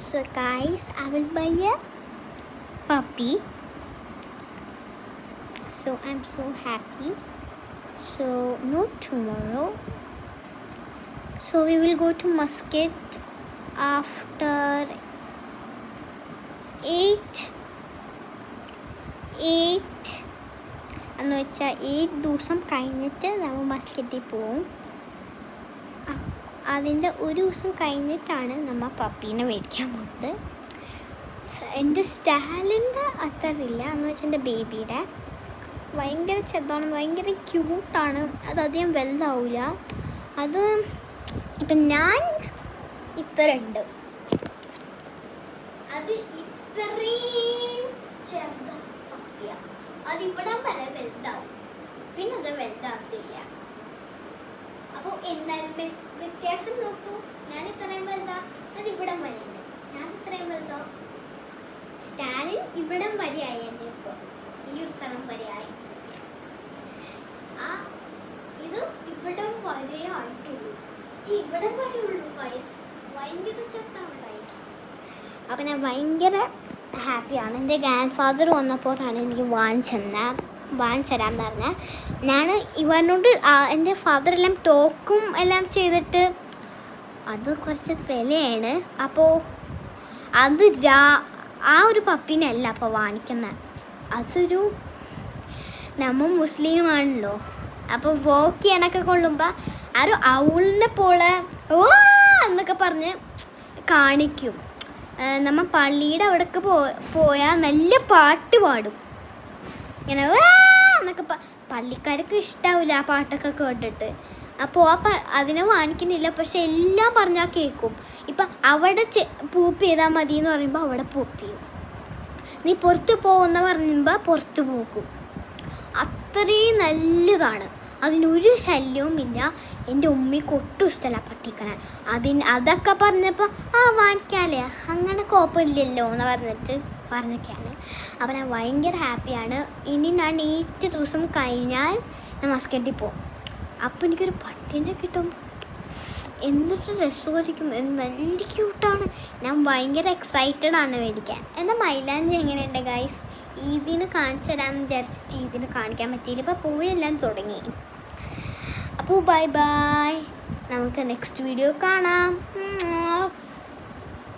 So guys, I will buy a puppy. So I'm so happy. So no tomorrow. So we will go to Muscat after 8 എന്ന് വെച്ചാൽ 8 ദിവസം കഴിഞ്ഞിട്ട് നമ്മൾ മസ്കറ്റിൽ പോവും. അതിൻ്റെ ഒരു ദിവസം കഴിഞ്ഞിട്ടാണ് നമ്മൾ പപ്പീനെ മേടിക്കാൻ പോകുന്നത്. എൻ്റെ സ്റ്റാലിൻ്റെ അത്രയില്ല എന്ന് വെച്ചാൽ എൻ്റെ ബേബിയുടെ ഭയങ്കര ചെറുതാണ്, ഭയങ്കര ക്യൂട്ടാണ്. അതധികം വലുതാവില്ല. അത് ഇപ്പം ഞാൻ ഇത്ര ഉണ്ട്, അത് ഇത്രയും ചെറുതാണ് പപ്പിയ. അതിവിടം വരെ വലുതാവും, പിന്നെ അത് വലുതാകത്തില്ല. അപ്പോൾ എന്നാൽ വ്യത്യാസം നോക്കൂ. ഞാൻ ഇത്രയും വലുതാ, അത് ഇവിടം വരെ ഉണ്ട്. ഞാൻ ഇത്രയും വലുതാ. സ്റ്റാലിൻ ഇവിടം വരെയായി. എൻ്റെ ഇപ്പോൾ ഈ ഒരു സ്ഥലം വരെയായി. ഇത് ഇവിടം വരെ ആയിട്ടുള്ളൂ. ഈ ഇവിടം വരെ ഉള്ളൂ വയസ്സ്. ഭയങ്കര ചെറുതാണ് വയസ്സ്. അപ്പം ഞാൻ ഭയങ്കര ഹാപ്പിയാണ്. എൻ്റെ ഗ്രാൻഡ് ഫാദർ വന്നപ്പോഴാണ് എനിക്ക് വാങ്ങിച്ചു തരാമെന്ന് പറഞ്ഞാൽ. ഞാൻ ഇവനോട് എൻ്റെ ഫാദറെല്ലാം ടോക്കും എല്ലാം ചെയ്തിട്ട് അത് കുറച്ച് വിലയാണ്. അപ്പോൾ അത് ആ ഒരു പപ്പീനല്ല അപ്പോൾ വാങ്ങിക്കുന്നത്. അതൊരു നമ്മൾ മുസ്ലിമാണല്ലോ. അപ്പോൾ വോക്ക് ചെയ്യാനൊക്കെ കൊള്ളുമ്പോൾ ആരും ഔളിനെ പോലെ ഓ എന്നൊക്കെ പറഞ്ഞ് കാണിക്കും. നമ്മൾ പള്ളിയുടെ അവിടേക്ക് പോയാൽ നല്ല പാട്ട് പാടും ഇങ്ങനെ എന്നൊക്കെ. പള്ളിക്കാർക്ക് ഇഷ്ടാവില്ല ആ പാട്ടൊക്കെ കേട്ടിട്ട്. അപ്പോൾ അതിനെ വാങ്ങിക്കുന്നില്ല. പക്ഷെ എല്ലാം പറഞ്ഞാൽ കേൾക്കും. ഇപ്പം അവിടെ പൂപ്പ് ചെയ്താൽ മതി എന്ന് പറയുമ്പോൾ അവിടെ പൂപ്പ് ചെയ്യും. നീ പുറത്ത് പോകുന്ന പറയുമ്പോൾ പുറത്ത് പോകും. അത്രയും നല്ലതാണ്. അതിനൊരു ശല്യവും ഇല്ല. എൻ്റെ ഉമ്മയ്ക്ക് ഒട്ടും ഇഷ്ടമല്ല പട്ടിക്കണേ. അതൊക്കെ പറഞ്ഞപ്പോൾ വാങ്ങിക്കാല്ലേ, അങ്ങനെ കുഴപ്പമില്ലല്ലോ എന്ന് പറഞ്ഞൊക്കെയാണ്. അപ്പം ഞാൻ ഭയങ്കര ഹാപ്പിയാണ്. ഇനി ഞാൻ 8 ദിവസം കഴിഞ്ഞാൽ ഞാൻ മസ്കറ്റിൽ പോകും. അപ്പോൾ എനിക്കൊരു പട്ടീനെ കിട്ടും. എന്തൊരു രസമായിരിക്കും. നല്ല ക്യൂട്ടാണ്. ഞാൻ ഭയങ്കര എക്സൈറ്റഡ് ആണ് മേടിക്കാൻ. എൻ്റെ മൈലാഞ്ചി എങ്ങനെയുണ്ട് ഗൈസ്? ഇതിന് കാണിച്ചു തരാമെന്ന് വിചാരിച്ചിട്ട് ഇതിന് കാണിക്കാൻ പറ്റിയില്ല. ഇപ്പോൾ പൂവെല്ലാം തുടങ്ങി. അപ്പോൾ ബൈ ബൈ, നമുക്ക് നെക്സ്റ്റ് വീഡിയോ കാണാം.